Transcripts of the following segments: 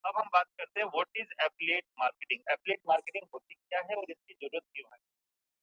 अब हम बात करते हैं what is affiliate marketing. Affiliate marketing होती क्या है और इसकी जरूरत क्यों है?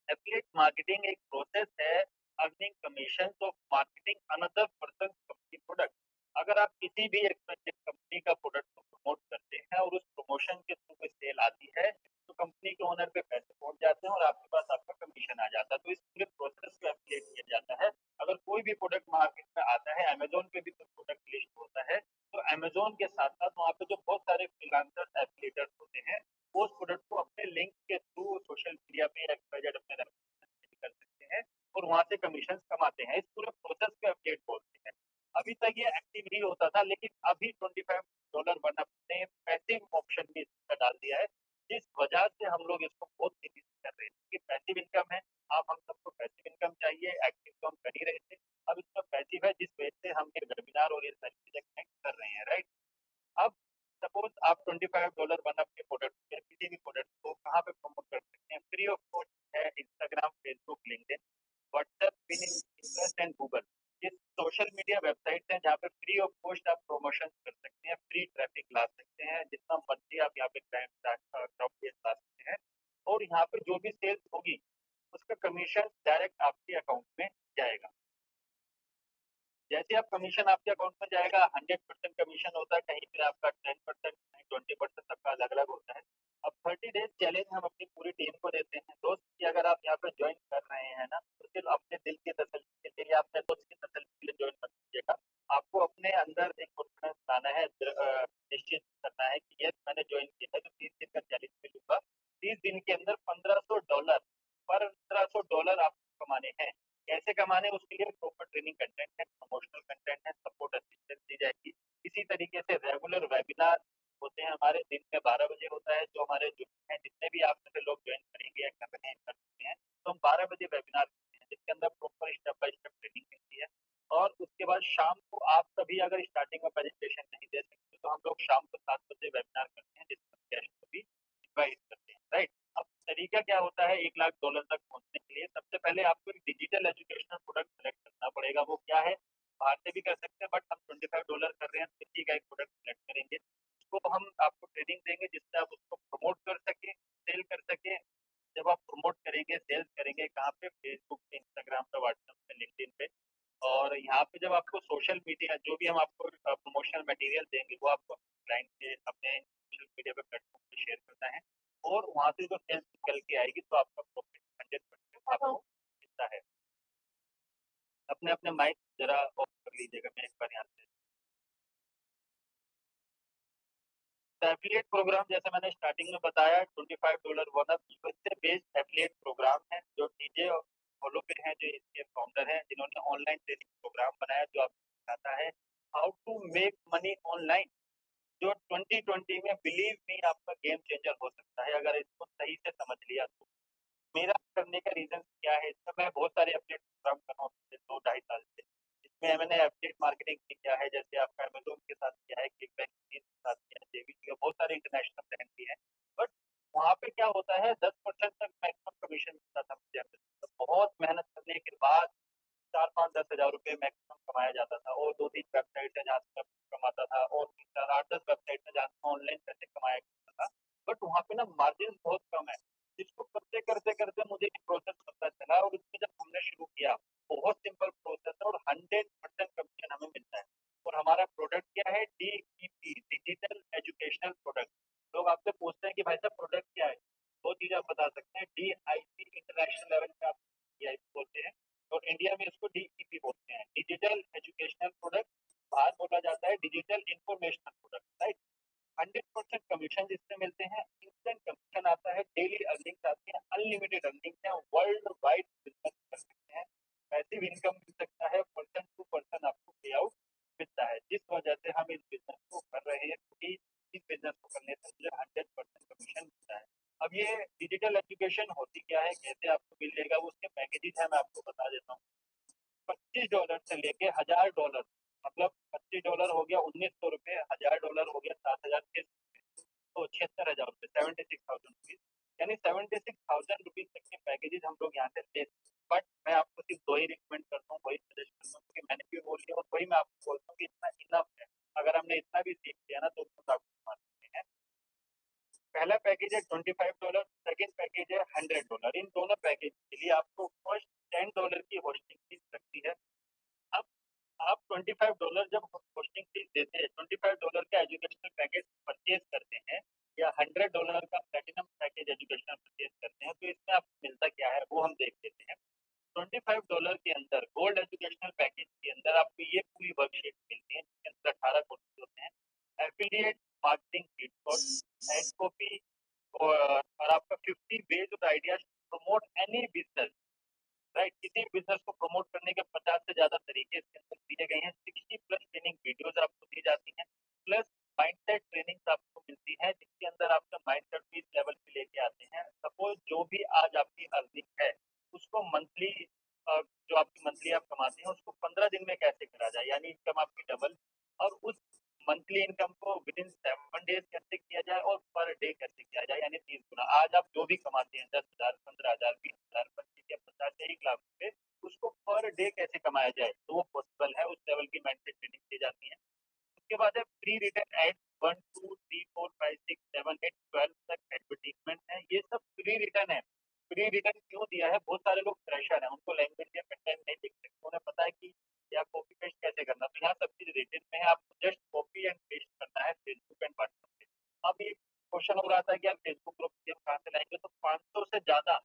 एफिलिएट मार्केटिंग एक प्रोसेस है earning commission of marketing another person company product. अगर आप किसी भी एक्सपेंसिव कंपनी का प्रोडक्ट को प्रमोट करते हैं और उस प्रमोशन के थ्रू कोई सेल आती है तो कंपनी के ओनर पे पैसे पहुंच जाते हैं और आपके पास आपका कमीशन आ जाता है। तो इस पूरे प्रोसेस को एफिलिएट किया जाता है। अगर कोई भी प्रोडक्ट मार्केट में आता है, अमेजोन पे भी कोई प्रोडक्ट लिस्ट होता है, तो अमेजोन के साथ साथ वहाँ पे जो बहुत सारे फ्रीलांसर्स एफिलिएटर्स होते हैं वो उस प्रोडक्ट को अपने लिंक के थ्रू सोशल मीडिया पे एक्सवाइजेड अपने कर सकते हैं और वहां से कमीशन कमाते हैं। इस पूरे प्रोसेस को एफिलिएट बोलते हैं। अभी तक ये एक्टिव नहीं होता था, लेकिन अभी $25 वन अप ने पैसिव ऑप्शन भी इसका डाल दिया है, जिस वजह से हम लोग इसको बहुत तेजी से कर रहे हैं। क्योंकि पैसिव इनकम है, आप हम सबको पैसिव इनकम चाहिए, एक्टिव तो हम कर ही रहे थे, अब इसका पैसिव है जिस वजह से हम ये वेबिनार और ये सारी चीजें कनेक्ट कर रहे हैं, राइट। अब सपोज आप $25 वन अप के प्रोडक्ट या किसी भी प्रोडक्ट को कहाँ पे प्रमोट कर सकते हैं? फ्री ऑफ कॉस्ट है Instagram, Facebook, LinkedIn, WhatsApp, Pinterest and Google. ये सोशल मीडिया वेबसाइट्स हैं जहाँ पे फ्री ऑफ कॉस्ट आप प्रमोशन कर सकते हैं, फ्री ट्रैफिक ला सकते हैं, जितना मर्जी आप यहाँ पे क्राउड ला सकते हैं। और यहाँ पे जो भी सेल्स होगी उसका कमीशन डायरेक्ट आपके अकाउंट में जाएगा। जैसे आप कमीशन आपके अकाउंट में जाएगा, 100% कमीशन होता है, कहीं पे आपका 10%, कहीं 20% सबका अलग अलग होता है। अब 30 डेज चैलेंज हम अपनी पूरी टीम को देते हैं दोस्त कि अगर आप यहाँ पे ज्वाइन कर रहे हैं ना, तो सिर्फ अपने दिल की तसल्ली के लिए या अपने दोस्त की तसल्ली के लिए ज्वाइन मत कीजिएगा। आपको अपने अंदर एक कॉन्फिडेंस लाना है, निश्चित करना है कि यस मैंने ज्वाइन किया है तो 30 दिन का चैलेंज मिलूंगा। 30 दिन के अंदर $1500 पर $1500 आपको कमाने हैं। कैसे कमाने, उसके लिए प्रॉपर ट्रेनिंग कंटेंट है, प्रमोशनल कंटेंट है, सपोर्ट असिस्टेंस दी जाएगी। इसी तरीके से रेगुलर वेबिनार होते हैं हमारे, दिन में 12 बजे होता है। जो हमारे जो हैं जितने भी आप में से लोग ज्वाइन करेंगे या करने कर सकते हैं, तो हम 12 बजे वेबिनार करते हैं जिसके अंदर proper step by step training मिलती है। और उसके बाद शाम को आप कभी अगर स्टार्टिंग में प्रेजेंटेशन नहीं दे सकते तो हम लोग शाम को 7 बजे वेबिनार करते हैं जिसमें गेस्ट को भी इन्वाइट करते हैं, राइट। अब तरीका क्या होता है $1 लाख तक पहुंचने के लिए? सबसे पहले आपको एक डिजिटल एजुकेशनल प्रोडक्ट सेलेक्ट करना पड़ेगा। वो क्या है? बाहर से भी कर सकते हैं, बट हम $25 कर रहे हैं तो इसी का एक प्रोडक्ट सेलेक्ट करेंगे। उसको हम आपको ट्रेनिंग देंगे जिससे आप उसको प्रमोट कर सके, सेल कर सके। जब आप प्रमोट करेंगे, सेल्स करेंगे, कहाँ पे? फेसबुक पे, इंस्टाग्राम पे, व्हाट्सएप पे, लिंक्डइन पे। और यहाँ पे जब आपको सोशल मीडिया जो भी हम आपको प्रमोशनल मटेरियल देंगे वो आपको क्लाइंट के अपने सोशल मीडिया पे प्लेटफॉर्म पे शेयर करना है। और वहाँ से जो सेल्स निकल के आएगी तो आपका प्रॉफिट 100% आपको मिलता है। अपने अपने माइक जरा ऑफ कर लीजिएगा, मैं एक बार यहाँ से। एफिलिएट प्रोग्राम जैसे मैंने स्टार्टिंग में बताया, $25 one up USA based affiliate program है जो डीजे होलोफिर हैं, जो इसके फाउंडर हैं, जिन्होंने ऑनलाइन ट्रेनिंग प्रोग्राम बनाया जो आपको सिखाता है how to make money online. जो 2020 में बिलीव मी आपका गेम चेंजर हो सकता है अगर इसको सही से समझ लिया तो। मेरा करने का रीजन क्या है, इसमें मैं बहुत सारे अपडेट प्रोग्राम कर रहा हूँ पिछले 2 ढाई साल से। इसमें मैंने अपडेट मार्केटिंग की किया है, जैसे आपका अमेजोन के साथ किया है, क्लिक बैंक के साथ किया है, जेबी किया, बहुत सारे इंटरनेशनल ब्रांड भी है। बट वहाँ पे क्या होता है, 10% तक मैक्सिमम कमीशन मिलता था मुझे। तो बहुत मेहनत करने के बाद 4, 5, 10 हजार रुपये मैक्सिमम कमाया जाता था। और 2, 3 वेबसाइट है जहाँ से कमाता था, और 3, 4, 8, 10 वेबसाइट है जहाँ से ऑनलाइन पैसे कमाया जाता था। बट वहाँ पे ना मार्जिन बहुत कम है। इसको करते करते करते मुझे ये प्रोसेस पता चला, और इसमें जब हमने शुरू किया, बहुत सिंपल प्रोसेस है और 100% कमीशन हमें मिलता है। और हमारा प्रोडक्ट क्या है? DEP, digital educational product. लोग आपसे पूछते हैं कि भाई साहब प्रोडक्ट क्या है, दो चीज आप बता सकते हैं। DIP इंटरनेशनल लेवल पे आप DIP बोलते हैं, और इंडिया में इसको DEP बोलते हैं, डिजिटल एजुकेशनल प्रोडक्ट। बाहर बोला जाता है digital informational product, right. 100% commission जिससे मिलते हैं, इंस्टेंट कमीशन आता है, डेली अर्निंग्स आती है, अनलिमिटेड अर्निंग्स है, वर्ल्ड वाइड बिजनेस कर सकते हैं, पैसिव इनकम मिल सकता है, पर्सन टू पर्सन आपको पे आउट मिलता है। जिस वजह से हम इस बिजनेस को कर रहे हैं, क्योंकि इस बिजनेस को करने से मुझे 100% कमीशन मिलता है। अब ये डिजिटल एजुकेशन होती क्या है, कैसे आपको मिलेगा, वो उसके पैकेजेस है, मैं आपको बता देता हूँ। $25 से लेके $1000, मतलब $25 हो गया $1900, $1000 हो गया 7600, तो 76,000 रुपये, 76,000 रुपीज, यानी 76,000 रुपीज तक के पैकेजेस हम लोग यहाँ से ले। बट मैं आपको सिर्फ दो ही रिकमेंड करता हूँ, वही सजेस्ट करता हूँ, क्योंकि मैंने भी बोल लिया और वही मैं आपको बोलता हूँ कि इतना इनफ है। अगर हमने इतना भी सीख लिया ना तो बहुत आपको कमा सकते हैं। पहला पैकेज है $25, सेकंड पैकेज है $100। इन दोनों पैकेज के लिए आपको फर्स्ट $10 की होस्टिंग फीस लगती है। अब आप $25 जब होस्टिंग फीस देते हैं, $25 का एजुकेशनल पैकेज परचेज करते हैं या $100 का प्लेटिनम पैकेज एजुकेशनल परचेज करते हैं, तो इसमें आपको मिलता क्या है वो हम देख लेते हैं। $25 के अंदर गोल्ड एजुकेशनल पैकेज के अंदर आपको ये पूरी वर्कशीट मिलती है, जिसके अंदर 18 कोर्सेज होते हैं। Affiliate marketing lead course, ad copy और आपका 50 वेज और ideas to promote any business, right. किसी बिजनेस को प्रमोट करने के 50 से ज्यादा तरीके इसके अंदर दिए गए हैं। 60 प्लस ट्रेनिंग वीडियोस आपको दी जाती हैं, प्लस माइंडसेट ट्रेनिंग आपको मिलती है, जिसके अंदर आपका माइंडसेट भी इस लेवल पे लेके आते हैं। सपोज जो भी आज आपकी अर्निंग है उसको मंथली, जो आपकी मंथली आप कमाते हैं उसको 15 दिन में कैसे करा जाए, यानी इनकम आपकी डबल, और उस मंथली इनकम को विद इन 7 डेज कैसे किया जाए और पर डे कैसे किया जाए, यानी 30 गुना। आज आप जो भी कमाते हैं 10,000, 15,000, 20,000, 25 या 50 या 1 लाख रुपए, उसको पर डे कैसे कमाया जाए, तो वो पॉसिबल है। उस लेवल की माइंडसेट ट्रेनिंग दी जाती है। उसके बाद है प्री रिटन एड 1, 2, 3, 4, 5, 6, 7, 8, 12 तक एडवर्टीजमेंट है। ये सब प्री रिटन है। प्री रिटन क्यों दिया है? बहुत सारे लोग फ्रेशर हैं, उनको लैंग्वेज या कंटेंट नहीं लिख सकते, उन्हें पता है कि या कॉपी पेस्ट कैसे करना, तो यहाँ सब चीज रिटन में है। आपको जस्ट कॉपी एंड पेस्ट करना है फेसबुक एंड व्हाट्सएप पे। अब ये क्वेश्चन हो रहा था कि यार फेसबुक ग्रुप हम कहाँ से लाएंगे, तो 500 से ज्यादा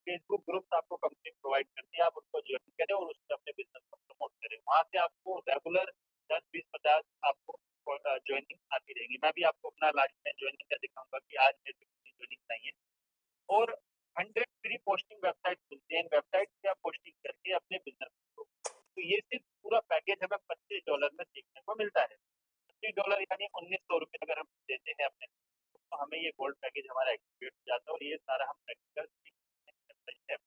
फेसबुक ग्रुप्स आपको कंपनी प्रोवाइड करती है। आप उसको ज्वाइन करें और उससे अपने बिजनेस को प्रमोट करें। वहां से आपको रेगुलर 10, 20, 50 आपको ज्वाइनिंग आती रहेंगी। मैं भी आपको अपना लास्ट टाइम ज्वाइनिंग का दिखाऊंगा कि आज मेरे को कितनी ज्वाइनिंग चाहिए। और 100 फ्री पोस्टिंग वेबसाइट मिलती है। इन वेबसाइट पे आप पोस्टिंग करके अपने बिजनेस को, तो ये सिर्फ पूरा पैकेज हमें $25 में सीखने को मिलता है। $25 यानी ₹1900 अगर हम देते हैं अपने, तो हमें ये गोल्ड पैकेज हमारा एक्टिवेट हो जाता है और ये सारा हम प्रैक्टिकल सीखते हैं।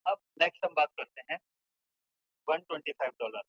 अब नेक्स्ट हम बात करते हैं $125,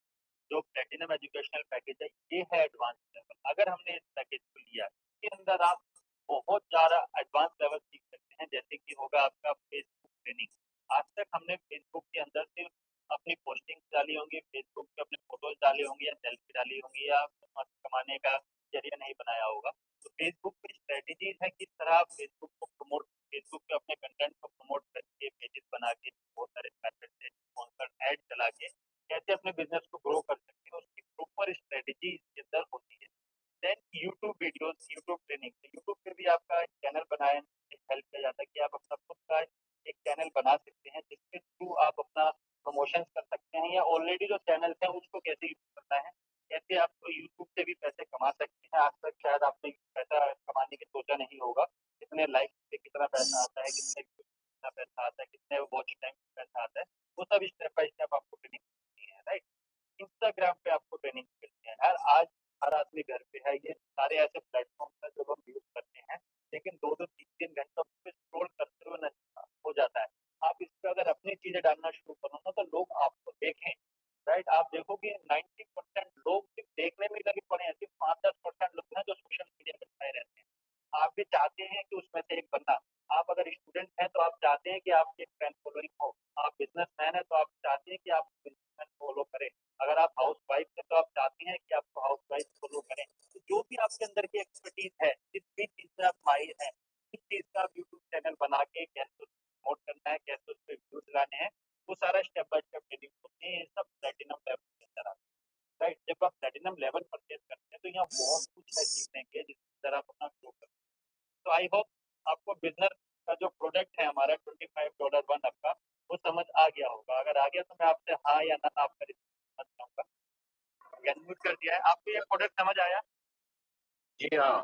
जो प्लेटिनम एजुकेशनल पैकेज है। ये है एडवांस लेवल। अगर हमने इस पैकेज को लिया, इसके अंदर आप बहुत ज्यादा एडवांस लेवल सीख सकते हैं। जैसे कि होगा आपका फेसबुक ट्रेनिंग। आज तक हमने फेसबुक के अंदर सिर्फ अपनी पोस्टिंग डाली होंगी, फेसबुक पे अपने फोटोज डाले होंगे या सेल्फी डाली होंगी, या कमाने का जरिया नहीं बनाया होगा। तो फेसबुक की स्ट्रेटेजीज है किस तरह आप फेसबुक को प्रमोट, फेसबुक पे अपने कंटेंट को प्रमोट करके पेजेस बना के बहुत सारे मैथड से स्पॉन्सर्ड ऐड चला के कैसे अपने बिजनेस को ग्रो कर सकते हैं, उसकी प्रॉपर स्ट्रेटेजी इसके अंदर होती है। Then YouTube videos, YouTube training, YouTube पे भी आपका एक चैनल बनाए हेल्प किया जाता है कि आप अपना खुद का एक चैनल बना सकते हैं, जिसके थ्रू आप अपना प्रमोशन कर सकते हैं, या ऑलरेडी जो चैनल है उसको कैसे यूज करना है, कैसे आपको यूट्यूब से भी पैसे कमा सकते हैं। आज तक शायद आपने पैसा कमाने की सोचा नहीं होगा, कितने लाइक से कितना पैसा आता है, कितने कितना पैसा आता है, कितने वॉच टाइम पैसा आता है, वो सब स्टेप बाय स्टेप आपको ट्रेनिंग मिलती है, राइट। इंस्टाग्राम पे आपको ट्रेनिंग मिलती है। यार आज हर आदमी घर पे है, ये सारे ऐसे प्लेटफॉर्म है जो हम यूज करते हैं, लेकिन 2-2, 3-3 घंटों पे स्क्रॉल करते हुए नजर हो जाता है। आप इस पे अगर अपनी चीजें डालना शुरू करो ना, तो लोग आपको देखें, राइट। आप देखोगे 90% लोग सिर्फ देखने में लगे पड़े हैं, सिर्फ 5-10% लोग हैं जो सोशल मीडिया पे छाए रहते हैं। आप भी चाहते हैं कि उसमें से एक बनना। आप अगर स्टूडेंट हैं तो आप चाहते हैं कि आपकी एक फैन फॉलोइंग हो। आप बिजनेसमैन है तो आप चाहते हैं कि आप बिजनेसमैन फॉलो करें। अगर आप हाउस वाइफ है तो आप चाहते हैं कि आपको हाउस वाइफ फॉलो करें। तो जो भी आपके अंदर की एक्सपर्टीज है, जिस भी चीज में आप माहिर हैं, किस चीज का आप यूट्यूब चैनल बना के कैसे प्रमोट करना है, कैसे उस पर व्यूज लाने हैं, वो सारा स्टेप बाय स्टेप ट्रेनिंग होते हैं। ये सब प्लेटिनम लेवल के अंदर आता है, राइट। जब आप प्लेटिनम लेवल परचेज करते हैं तो यहाँ बहुत कुछ है सीखने के, जिस तरह आप अपना ग्रो करते हैं। तो आई होप आपको बिजनेस का जो प्रोडक्ट है हमारा $25 वन आपका, वो समझ आ गया होगा। अगर आ गया तो मैं आपसे हाँ या ना आपका रिस्पॉन्स चाहूंगा। अनम्यूट कर दिया है। आपको ये प्रोडक्ट समझ आया? जी हाँ।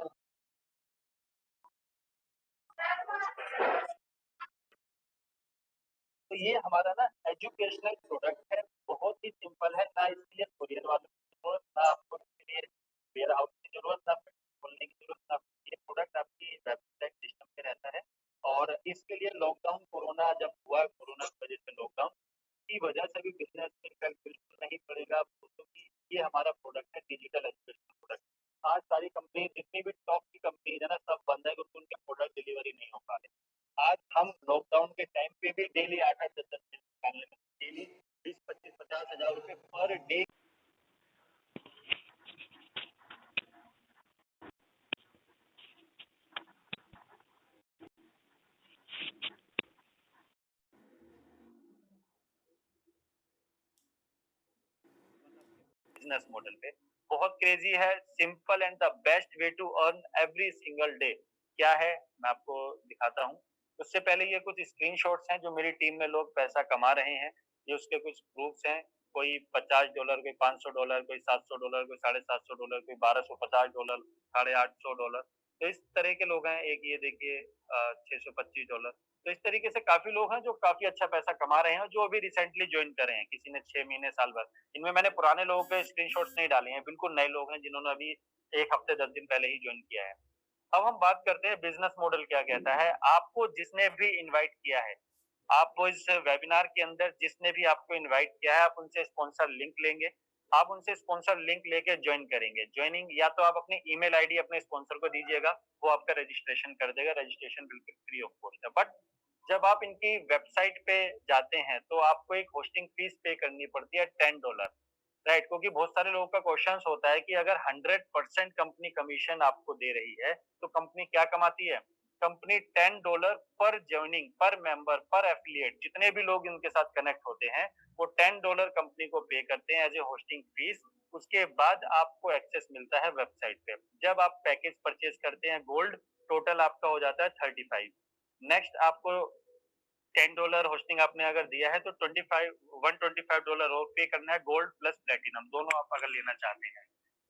तो ये हमारा ना एजुकेशनल प्रोडक्ट है, बहुत ही सिंपल है। ना इसके लिए कुरियर वालों की जरूरत, ना आपको इसके लिए वेयर हाउस की जरूरत, ना खोलने की जरूरत, ना ये प्रोडक्ट आपकी वेबसाइट सिस्टम पे रहता है। और इसके लिए लॉकडाउन कोरोना जब हुआ, कोरोना की वजह से लॉकडाउन की वजह से भी बिजनेस में इफेक्ट बिल्कुल नहीं पड़ेगा आपको, क्योंकि ये हमारा प्रोडक्ट है डिजिटल एजुकेशन प्रोडक्ट। आज सारी कंपनी, जितनी भी टॉप की कंपनी है ना, सब बंद है क्योंकि उनके प्रोडक्ट डिलीवरी नहीं हो पा रहे। आज हम लॉकडाउन के टाइम पे भी डेली 8-8, 10-10 निकालने में, डेली 20-25-50 हजार रुपए पर डे बिजनेस मॉडल पे। बहुत क्रेजी है, simple and the best way to earn every single day. क्या है, मैं आपको दिखाता हूँ। उससे पहले ये कुछ स्क्रीनशॉट्स हैं जो मेरी टीम में लोग पैसा कमा रहे हैं। ये उसके कुछ प्रूफ्स हैं। कोई $50, कोई $500, कोई $700, कोई $750, कोई $1250, $850। तो इस तरह के लोग हैं। एक ये देखिए $625। तो इस तरीके से काफ़ी लोग हैं जो काफ़ी अच्छा पैसा कमा रहे हैं और जो अभी रिसेंटली जॉइन करे हैं। किसी ने 6 महीने, साल भर। इनमें मैंने पुराने लोगों के स्क्रीनशॉट्स नहीं डाले हैं, बिल्कुल नए लोग हैं जिन्होंने अभी 1 हफ्ते 10 दिन पहले ही जॉइन किया है। अब हम बात करते हैं बिज़नेस मॉडल क्या कहता है। आपको जिसने भी इनवाइट किया है, आप वो इस वेबिनार के अंदर जिसने भी आपको इनवाइट किया है, आप उनसे स्पॉन्सर लिंक लेंगे। आप उनसे स्पॉन्सर लिंक लेके जॉइन करेंगे। जॉइनिंग या तो आप अपनी ईमेल आईडी अपने स्पॉन्सर को दीजिएगा, वो आपका रजिस्ट्रेशन कर देगा। रजिस्ट्रेशन बिल्कुल फ्री ऑफ कॉस्ट है। बट जब आप इनकी वेबसाइट पे जाते हैं, तो आपको एक होस्टिंग फीस पे करनी पड़ती है $10, राइट? क्योंकि बहुत सारे लोगों का क्वेश्चन होता है कि अगर 100% कंपनी कमीशन आपको दे रही है, तो कंपनी क्या कमाती है? कंपनी $10 पर जॉइनिंग, पर मेंबर, पर एफिलिएट, जितने भी लोग इनके साथ कनेक्ट होते हैं, वो $10 कंपनी को पे करते हैं एज ए होस्टिंग फीस। उसके बाद आपको एक्सेस मिलता है वेबसाइट पे। जब आप पैकेज परचेज करते हैं गोल्ड, टोटल आपका हो जाता है 35। नेक्स्ट आपको $10 होस्टिंग आपने अगर दिया है तो 25 $125 और पे करना है गोल्ड प्लस प्लेटिनम, दोनों आप अगर लेना चाहते हैं।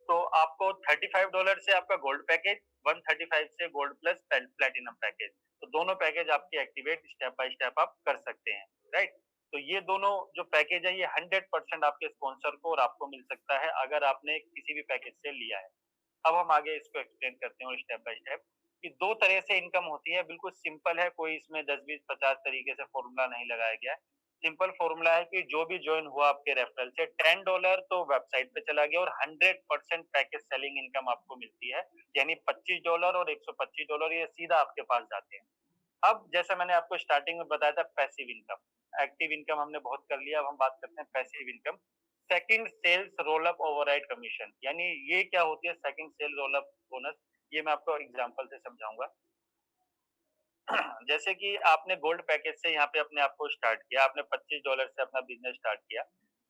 तो आपको $35 से आपका गोल्ड पैकेज, 135 से गोल्ड प्लस प्लेटिनम पैकेज। तो दोनों पैकेज आपके एक्टिवेट स्टेप बाय स्टेप आप कर सकते हैं, राइट? तो ये दोनों जो पैकेज है ये 100% आपके स्पॉन्सर को और आपको मिल सकता है अगर आपने किसी भी पैकेज से लिया है। अब हम आगे इसको एक्सप्लेन करते हैं और स्टेप बाय स्टेप कि 2 तरह से इनकम होती है, बिल्कुल सिंपल है, कोई इसमें 10, 20, 50 तरीके से फॉर्मूला नहीं लगाया गया है। सिंपल फॉर्मूला है कि जो भी जॉइन हुआ आपके रेफरल से $10 तो वेबसाइट पे चला गया और 100% पैकेज सेलिंग इनकम आपको मिलती है। यानी $25 और $125 ये सीधा आपके पास जाते हैं। अब जैसा मैंने आपको स्टार्टिंग में बताया था पैसिव इनकम, एक्टिव इनकम हमने बहुत कर लिया। अब हम बात करते हैं passive income. Second sales roll up override commission, यानी ये क्या होती है second sale roll up bonus, ये मैं आपको एग्जांपल से समझाऊंगा। जैसे कि आपने गोल्ड पैकेज से यहाँ पे अपने आप को स्टार्ट किया, आपने $25 से अपना बिजनेस स्टार्ट किया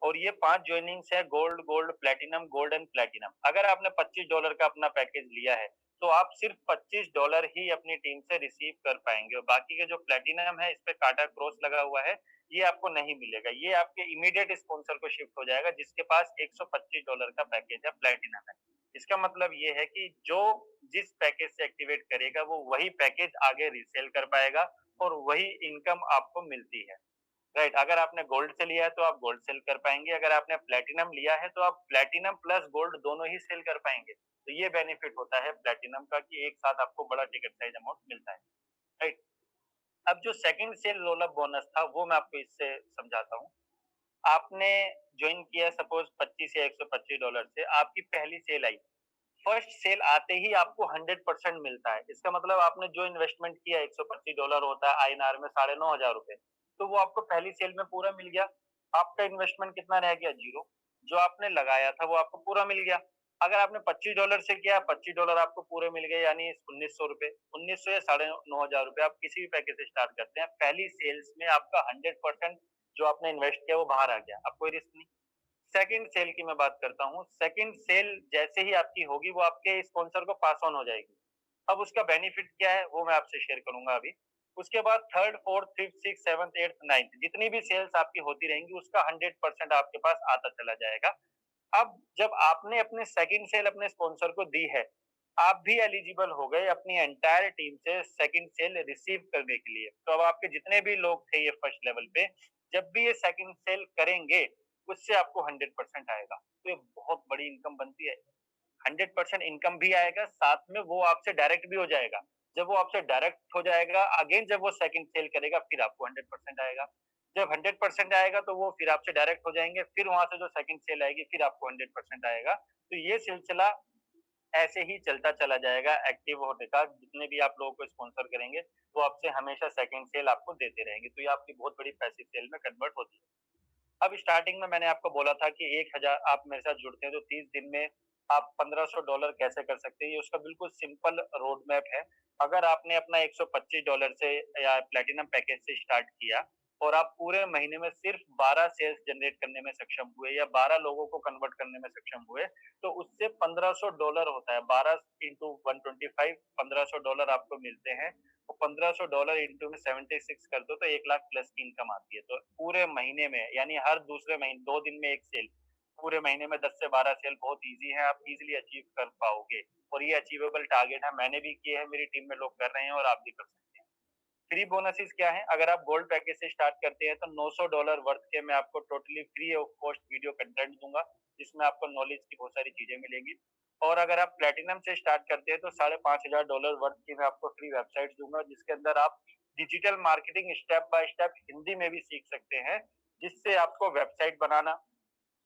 और ये 5 जॉइनिंग्स है, gold, gold, platinum, gold and platinum. अगर आपने $25 का अपना पैकेज लिया है, तो आप सिर्फ $25 ही अपनी टीम से रिसीव कर पाएंगे और बाकी के जो प्लेटिनम है, इस पे कांटा क्रॉस लगा हुआ है, ये आपको नहीं मिलेगा। ये आपके इमीडिएट स्पॉन्सर को शिफ्ट हो जाएगा जिसके पास $125 का पैकेज है, प्लेटिनम है। इसका मतलब ये है कि जो जिस पैकेज से एक्टिवेट करेगा वो वही पैकेज आगे रीसेल कर पाएगा और वही इनकम आपको मिलती है, राइट? अगर आपने गोल्ड से लिया है तो आप गोल्ड सेल कर पाएंगे, अगर आपने प्लेटिनम लिया है तो आप प्लेटिनम प्लस गोल्ड दोनों ही सेल कर पाएंगे। तो ये बेनिफिट होता है प्लेटिनम का कि एक साथ आपको बड़ा टिकट साइज अमाउंट मिलता है, राइट? अब जो second sale roll up bonus था वो मैं आपको इससे समझाता हूँ। आपने ज्वाइन किया सपोज 25 या $125 से, आपकी पहली सेल आई। फर्स्ट सेल आते ही आपको 100% मिलता है। इसका मतलब आपने जो इन्वेस्टमेंट किया $125 होता है आईएनआर में ₹9,500, तो वो आपको पहली सेल में पूरा मिल गया। आपका इन्वेस्टमेंट कितना रह गया? जीरो। जो आपने लगाया था वो आपको पूरा मिल गया। अगर आपने $25 से किया, $25 आपको पूरे मिल गए, यानी ₹1,900। 1,900 या ₹9,500 आप किसी भी पैकेज से स्टार्ट करते हैं, पहली सेल्स में आपका 100% जो आपने इन्वेस्ट किया वो बाहर आ गया, अब कोई रिस्क नहीं। सेकंड सेल की मैं बात करता हूँ। सेकंड सेल जैसे ही आपकी होगी वो आपके स्पॉन्सर को पास ऑन हो जाएगी। अब उसका बेनिफिट क्या है वो मैं आपसे शेयर करूंगा अभी। उसके बाद third, fourth, fifth, six, seventh, eighth, ninth जितनी भी सेल्स आपकी होती रहेंगी उसका 100% आपके पास आता चला जाएगा। अब जब आपने अपने सेकंड सेल अपने स्पॉन्सर को दी है, आप भी एलिजिबल हो गए अपनी एंटायर टीम से सेकंड सेल रिसीव करने के लिए। तो अब आपके जितने भी लोग थे ये फर्स्ट लेवल पे, जब भी ये सेकंड सेल करेंगे उससे आपको 100% आएगा। तो ये बहुत बड़ी इनकम बनती है। 100% इनकम भी आएगा, साथ में वो आपसे डायरेक्ट भी हो जाएगा। जब वो आपसे डायरेक्ट हो जाएगा, अगेन जब वो सेकंड सेल करेगा फिर आपको 100% आएगा। जब 100% आएगा तो वो फिर आपसे डायरेक्ट हो जाएंगे, फिर वहां से जो सेकंड सेल आएगी फिर आपको 100% आएगा। तो ये सिलसिला ऐसे ही चलता चला जाएगा एक्टिव होने का। जितने भी आप लोगों को स्पॉन्सर करेंगे वो आपसे हमेशा सेकंड सेल आपको देते रहेंगे। तो ये आपकी बहुत बड़ी पैसिव सेल में कन्वर्ट होती है। अब स्टार्टिंग में मैंने आपको बोला था कि 1000 आप मेरे साथ जुड़ते हैं तो 30 दिन में आप $1500 कैसे कर सकते हैं, ये उसका बिल्कुल सिंपल रोड मैप है। अगर आपने अपना $125 से या प्लेटिनम पैकेज से स्टार्ट किया, और आप पूरे महीने में सिर्फ 12 सेल्स जनरेट करने में सक्षम हुए या 12 लोगों को कन्वर्ट करने में सक्षम हुए, तो उससे $1500 होता है। 12 इंटू 125 $1500 आपको मिलते हैं। और $1500 इंटू में 76 कर दो तो 1 लाख प्लस की इनकम आती है। तो पूरे महीने में यानी हर दूसरे महीने 2 दिन में 1 सेल, पूरे महीने में 10 से 12 सेल बहुत ईज़ी है, आप ईज़िली अचीव कर पाओगे। और ये अचीवेबल टारगेट है, मैंने भी किए हैं, मेरी टीम में लोग कर रहे हैं और आप भी कर सकते हैं। फ्री बोनसेस क्या है? अगर आप गोल्ड पैकेज से स्टार्ट करते हैं तो $900 वर्थ के मैं आपको totally free of cost video content दूंगा, जिसमें आपको नॉलेज की बहुत सारी चीजें मिलेंगी। और अगर आप प्लेटिनम से स्टार्ट करते हैं तो $5500 वर्थ की मैं आपको फ्री वेबसाइट दूंगा, जिसके अंदर आप digital marketing step by step Hindi में भी सीख सकते हैं, जिससे आपको वेबसाइट बनाना,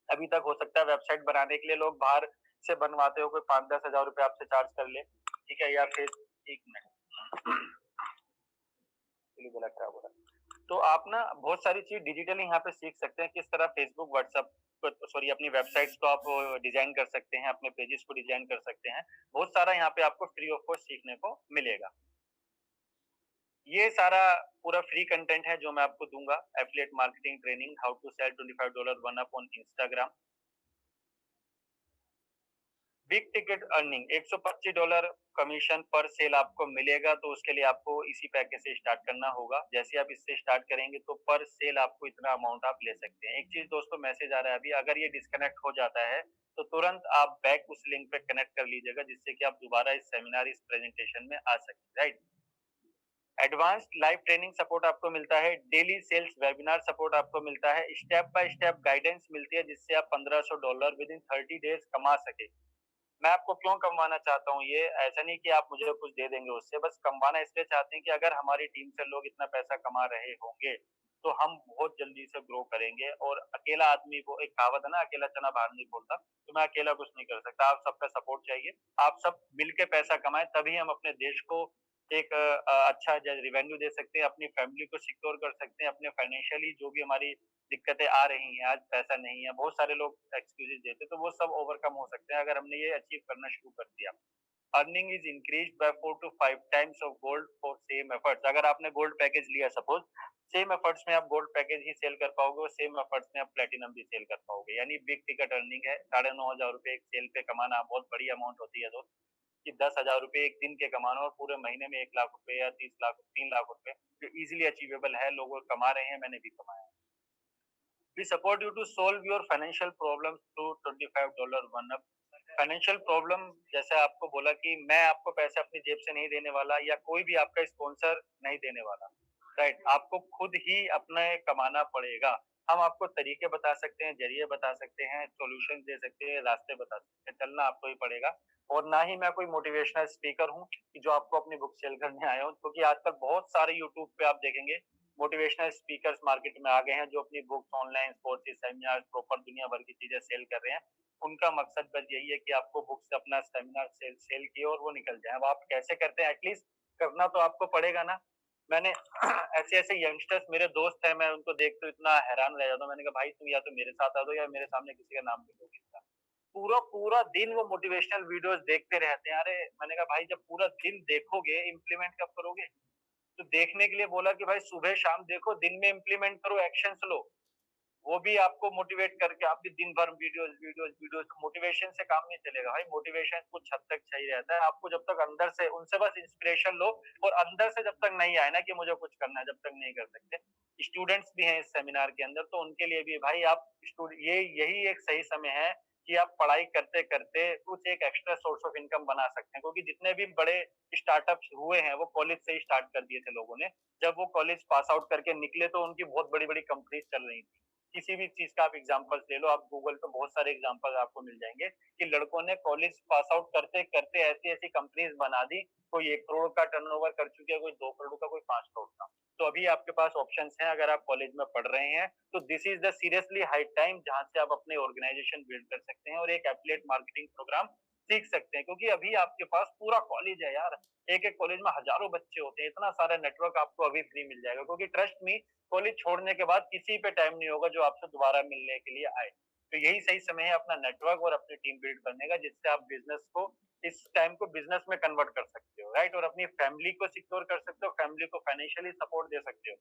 अभी तक हो सकता है वेबसाइट बनाने के लिए लोग बाहर से बनवाते हो, कोई 5-10 हजार रुपए आपसे चार्ज कर ले, ठीक है, या फिर एक मिनट खराब हो रहा है। तो आप ना बहुत सारी चीज डिजिटली यहाँ पे सीख सकते हैं, किस तरह फेसबुक, व्हाट्सएप सॉरी अपनी वेबसाइट्स को आप डिजाइन कर सकते हैं, अपने पेजेस को डिजाइन कर सकते हैं। बहुत सारा यहाँ पे आपको फ्री ऑफ कॉस्ट सीखने को मिलेगा। ये सारा पूरा फ्री कंटेंट है जो मैं आपको दूंगा। Affiliate marketing training, how to sell $25 one up on Instagram. Big ticket earning, $125 commission per sale आपको मिलेगा, तो उसके लिए आपको इसी पैकेज से स्टार्ट करना होगा। जैसे आप इससे स्टार्ट करेंगे तो पर सेल आपको इतना अमाउंट आप ले सकते हैं। एक चीज दोस्तों, मैसेज आ रहा है अभी, अगर ये डिस्कनेक्ट हो जाता है तो तुरंत आप बैक उस लिंक पे कनेक्ट कर लीजिएगा, जिससे कि आप दोबारा इस सेमिनार, इस प्रेजेंटेशन में आ सकें, right. Advanced live training support आपको मिलता है, डेली सेल्स वेबिनार सपोर्ट आपको मिलता है, स्टेप बाय स्टेप गाइडेंस मिलती है, जिससे आप $1500 विद इन 30 डेज कमा सके। मैं आपको क्यों कमवाना चाहता हूँ ये, ऐसा नहीं कि आप मुझे कुछ दे देंगे उससे, बस कमवाना इसलिए चाहते हैं कि अगर हमारी टीम से लोग इतना पैसा कमा रहे होंगे तो हम बहुत जल्दी से ग्रो करेंगे। और अकेला आदमी को, एक कहावत है ना, अकेला चना बाहर नहीं बोलता, तो मैं अकेला कुछ नहीं कर सकता, आप सबका सपोर्ट चाहिए। आप सब मिलके पैसा कमाएं, तभी हम अपने देश को एक अच्छा रिवेन्यू दे सकते हैं, अपनी फैमिली को सिक्योर कर सकते हैं, अपने फाइनेंशियली जो भी हमारी दिक्कतें आ रही हैं, आज पैसा नहीं है, बहुत सारे लोग एक्सक्यूजेस देते हैं, तो वो सब ओवरकम हो सकते हैं अगर हमने ये अचीव करना शुरू कर दिया। Earning is increased by 4 to 5 times of gold for same efforts. अगर आपने गोल्ड पैकेज लिया सपोज, सेम एफर्ट्स में आप गोल्ड पैकेज ही सेल कर पाओगे और सेम एफर्ट्स में आप प्लेटिनम भी सेल कर पाओगे। यानी बिग टिकट अर्निंग है। 9,500 एक सेल पे कमाना बहुत बड़ी अमाउंट होती है दोस्त, कि 10,000 एक दिन के कमाना और पूरे महीने में 1 लाख रुपए या 30 लाख, 3 लाख रुपए, जो इजिली अचीवेबल है, लोग कमा रहे हैं, मैंने भी कमाया है। We support you to solve your financial problems through $25 one up। Financial problem, जैसे आपको बोला कि मैं आपको पैसे अपनी जेब से नहीं देने वाला या कोई भी आपका स्पॉन्सर नहीं देने वाला, राइट। आपको खुद ही अपने कमाना पड़ेगा। हम आपको तरीके बता सकते हैं, जरिए बता सकते हैं, सॉल्यूशन दे सकते हैं, रास्ते बता सकते हैं, चलना आपको ही पड़ेगा। और ना ही मैं कोई मोटिवेशनल स्पीकर हूँ कि जो आपको अपनी बुक सेल करने आया हूँ, क्योंकि आजकल बहुत सारे यूट्यूब पे आप देखेंगे मोटिवेशनल स्पीकर्स मार्केट में आ गए हैं, जो अपनी books, online courses, seminar, proper दुनिया भर की चीजें सेल कर रहे हैं। उनका मकसद बस यही है कि आपको बुक से अपना सेमिनार सेल किए और वो निकल जाए। अब आप कैसे करते हैं, एटलीस्ट करना तो आपको पड़ेगा ना। मैंने ऐसे ऐसे यंगस्टर्स, मेरे दोस्त हैं, मैं उनको देख तो इतना हैरान रह जाता हूँ। मैंने कहा भाई तुम या तो मेरे साथ आ दो या मेरे सामने किसी का नाम ले लो इसका। पूरा पूरा दिन वो मोटिवेशनल वीडियोस देखते रहते हैं। अरे मैंने कहा भाई जब पूरा दिन देखोगे, इम्प्लीमेंट कब करोगे? तो देखने के लिए बोला कि भाई सुबह शाम देखो, दिन में इम्प्लीमेंट करो, एक्शंस लो। वो भी आपको मोटिवेट करके, आप भी दिन भर वीडियोस वीडियोस वीडियोस, मोटिवेशन से काम नहीं चलेगा भाई। मोटिवेशन कुछ हद तक सही रहता है, आपको जब तक अंदर से उनसे बस इंस्पिरेशन लो, और अंदर से जब तक नहीं आए ना कि मुझे कुछ करना है, जब तक नहीं कर सकते। स्टूडेंट्स भी हैं इस सेमिनार के अंदर, तो उनके लिए भी भाई आप ये यही एक सही समय है कि आप पढ़ाई करते करते कुछ एक एक्स्ट्रा सोर्स ऑफ इनकम बना सकते हैं, क्योंकि जितने भी बड़े स्टार्टअप्स हुए हैं वो कॉलेज से ही स्टार्ट कर दिए थे लोगों ने। जब वो कॉलेज पास आउट करके निकले तो उनकी बहुत बड़ी बड़ी कंपनीज चल रही थी। किसी भी चीज का आप एग्जांपल्स ले लो, आप गूगल पे बहुत सारे एग्जांपल आपको मिल जाएंगे कि लड़कों ने कॉलेज पास आउट करते करते ऐसी ऐसी कंपनीज बना दी, कोई 1 करोड़ का टर्नओवर कर चुके हैं, कोई 2 करोड़ का, कोई 5 करोड़ का। तो अभी आपके पास ऑप्शंस हैं, अगर आप कॉलेज में पढ़ रहे हैं तो this is the seriously high time जहां से आप अपने ऑर्गेनाइजेशन बिल्ड कर सकते हैं और एक एफिलिएट मार्केटिंग प्रोग्राम सीख सकते हैं, क्योंकि अभी आपके पास पूरा कॉलेज है यार। एक एक कॉलेज में हजारों बच्चे होते हैं, इतना सारा नेटवर्क आपको अभी फ्री मिल जाएगा, क्योंकि ट्रस्ट मी, कॉलेज छोड़ने के बाद किसी पे टाइम नहीं होगा जो आपसे दोबारा मिलने के लिए आए। तो यही सही समय है अपना नेटवर्क और अपनी टीम बिल्ड करने का, जिससे आप बिजनेस को, इस टाइम को बिजनेस में कन्वर्ट कर सकते हो, राइट। और अपनी फैमिली को सिक्योर कर सकते हो, फैमिली को फाइनेंशियली सपोर्ट दे सकते हो।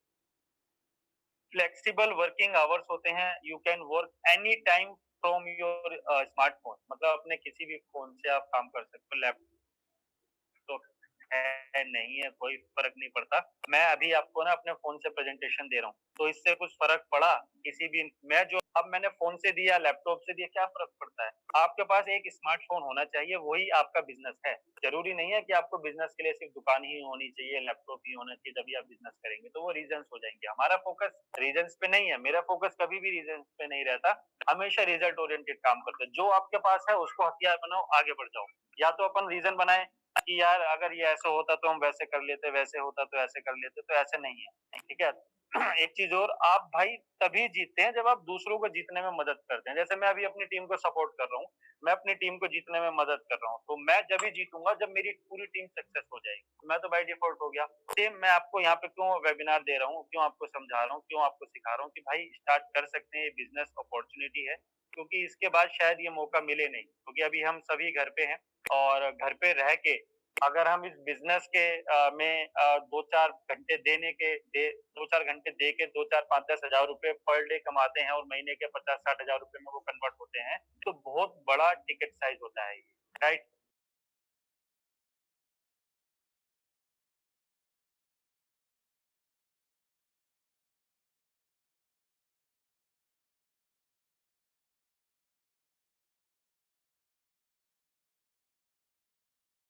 फ्लेक्सिबल वर्किंग आवर्स होते हैं, you can work any time from your smartphone, मतलब अपने किसी भी फ़ोन से आप काम कर सकते हो, लैपटॉप है, नहीं है, कोई फ़र्क नहीं पड़ता। मैं अभी आपको ना अपने फ़ोन से प्रेज़ेंटेशन दे रहा हूँ, तो इससे कुछ फ़र्क पड़ा? किसी भी मैं जो अब मैंने फ़ोन से दिया, लैपटॉप से दिया, क्या फ़र्क पड़ता है? आपके पास एक स्मार्टफ़ोन होना चाहिए, वही आपका बिज़नेस है। ज़रूरी नहीं है कि आपको बिज़नेस के लिए सिर्फ़ दुकान ही होनी चाहिए, लैपटॉप ही होना चाहिए, तभी आप बिज़नेस करेंगे, तो वो रीज़न्स हो जाएँगे। हमारा फ़ोकस रीज़न्स पे नहीं है, मेरा फ़ोकस कभी भी रीज़न्स पे नहीं रहता, हमेशा रिज़ल्ट ओरिएंटेड काम करते हैं। जो आपके पास है, उसको हथियार बनाओ, आगे बढ़ जाओ। या तो अपन रीज़न बनाएँ कि यार अगर ये ऐसा होता तो हम वैसे कर लेते, वैसे होता तो ऐसे कर लेते, तो ऐसे नहीं है, ठीक है? एक चीज़ और, आप भाई तभी जीतते हैं जब आप दूसरों को जीतने में मदद करते हैं। जैसे मैं अभी अपनी टीम को सपोर्ट कर रहा हूँ, मैं अपनी टीम को जीतने में मदद कर रहा हूँ, तो मैं जब ही जीतूँगा जब मेरी पूरी टीम सक्सेस हो जाएगी। मैं तो बाय डिफ़ॉल्ट हो गया। सेम मैं आपको यहाँ पे क्यों वेबिनार दे रहा हूँ, क्यों आपको समझा रहा हूँ, क्यों आपको सिखा रहा हूँ कि भाई स्टार्ट कर सकते हैं, ये बिज़नेस अपॉर्च्युनिटी है, क्योंकि इसके बाद शायद ये मौका मिले नहीं, क्योंकि अभी हम सभी घर पे हैं और घर पे रह के अगर हम इस बिज़नेस के में 2-4 घंटे देने के दे 2-4 घंटे दे के 2-4 5-10 हज़ार रुपए पर डे कमाते हैं और महीने के 50-60 हज़ार रुपए में वो कन्वर्ट होते हैं, तो बहुत बड़ा टिकट साइज़ होता है ये, राइट?